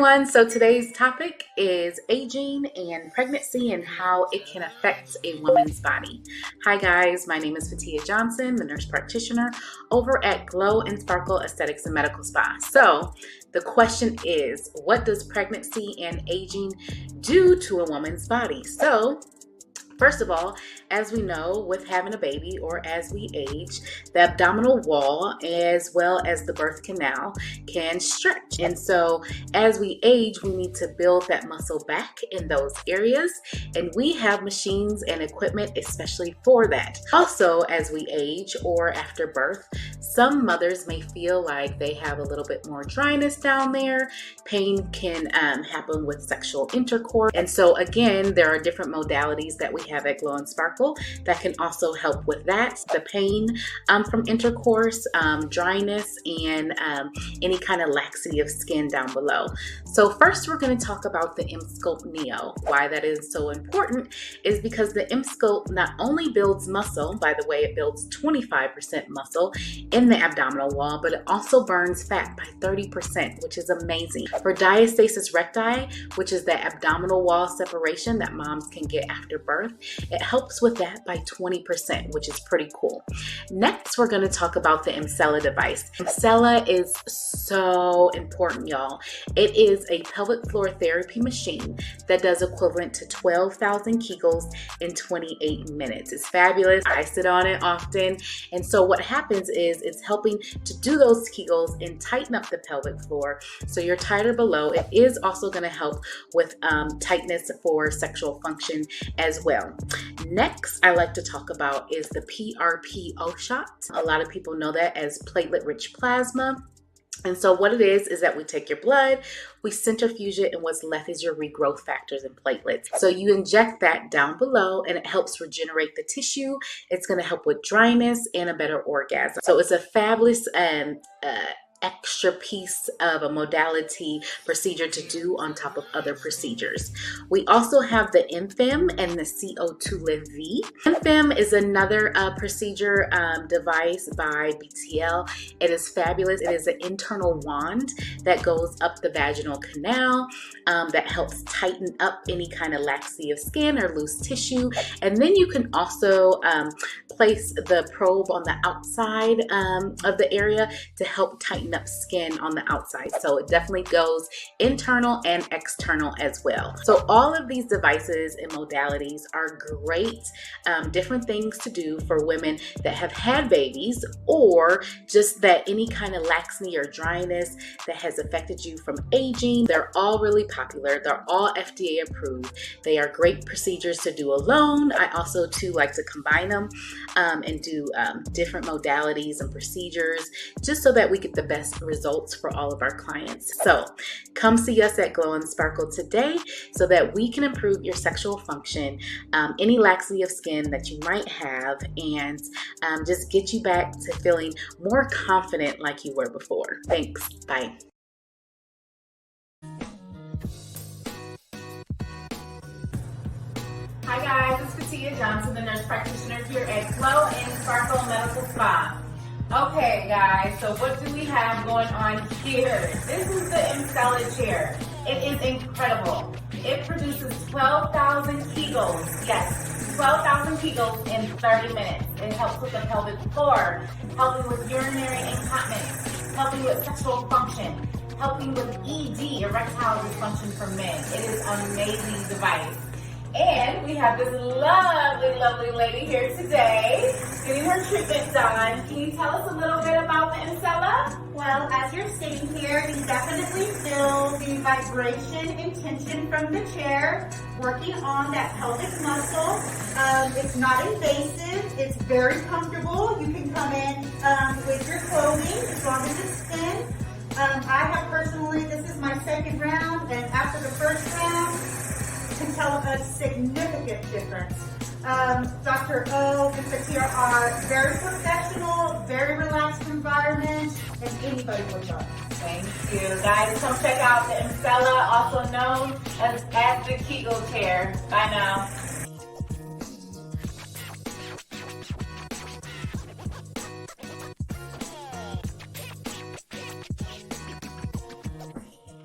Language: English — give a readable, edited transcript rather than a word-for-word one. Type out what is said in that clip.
everyone. So today's topic is aging and pregnancy and how it can affect a woman's body. Hi guys, my name is Fatia Johnson, the nurse practitioner over at Glo Spa-rkle Aesthetics and Medical Spa. So the question is, what does pregnancy and aging do to a woman's body? So first of all, as we know, with having a baby or as we age, the abdominal wall as well as the birth canal can stretch. And so as we age, we need to build that muscle back in those areas. And we have machines and equipment especially for that. Also, as we age or after birth, some mothers may feel like they have a little bit more dryness down there. Pain can happen with sexual intercourse. And so again, there are different modalities that we have at Glo Spa-rkle that can also help with that. The pain from intercourse, dryness, and any kind of laxity of skin down below. So first we're going to talk about the Emsculpt Neo. Why that is so important is because the Emsculpt not only builds muscle, by the way, it builds 25% muscle in the abdominal wall, but it also burns fat by 30%, which is amazing. For diastasis recti, which is the abdominal wall separation that moms can get after birth, it helps with that by 20%, which is pretty cool. Next, we're going to talk about the Emsella device. Emsella is so important, y'all. It is a pelvic floor therapy machine that does equivalent to 12,000 Kegels in 28 minutes. It's fabulous. I sit on it often. And so what happens is it's helping to do those Kegels and tighten up the pelvic floor so you're tighter below. It is also going to help with tightness for sexual function as well. Next, I like to talk about is the PRP-O shot. A lot of people know that as platelet-rich plasma. And so what it is that we take your blood, we centrifuge it, and what's left is your regrowth factors and platelets. So you inject that down below and it helps regenerate the tissue. It's going to help with dryness and a better orgasm. So it's a fabulous extra piece of a modality procedure to do on top of other procedures. We also have the EMFEMME and the CO2 Lift V. EMFEMME is another procedure device by BTL. It is fabulous. It is an internal wand that goes up the vaginal canal that helps tighten up any kind of laxity of skin or loose tissue. And then you can also place the probe on the outside of the area to help tighten up skin on the outside. So it definitely goes internal and external as well. So all of these devices and modalities are great, different things to do for women that have had babies or just that any kind of laxity or dryness that has affected you from aging. They're all really popular. They're all FDA approved. They are great procedures to do alone. I also too like to combine them and do different modalities and procedures just so that we get the best results for all of our clients. So come see us at Glo Spa-rkle today so that we can improve your sexual function, any laxity of skin that you might have, and just get you back to feeling more confident like you were before. Thanks. Bye. Hi guys, it's Fatia Johnson, the nurse practitioner here at Glo Spa-rkle Medical Spa. Okay guys, so what do we have going on here? This is the Emsella chair. It is incredible. It produces 12,000 Kegels. Yes, 12,000 Kegels in 30 minutes. It helps with the pelvic floor, helping with urinary incontinence, helping with sexual function, helping with ED, erectile dysfunction for men. It is an amazing device. And we have this lovely, lovely lady here today getting her treatment done. Can you tell us a little bit about the Emsella? Well, as you're sitting here, you definitely feel the vibration and tension from the chair, working on that pelvic muscle. It's not invasive. It's very comfortable. You can come in with your clothing as long as it's thin. I have personally, this is my second round, and after the first round, can tell a significant difference. Dr. O and Fatia are very professional, very relaxed environment, and anybody would love. Thank you. Guys, come check out the Emsella, also known as the Kegel chair. Bye now.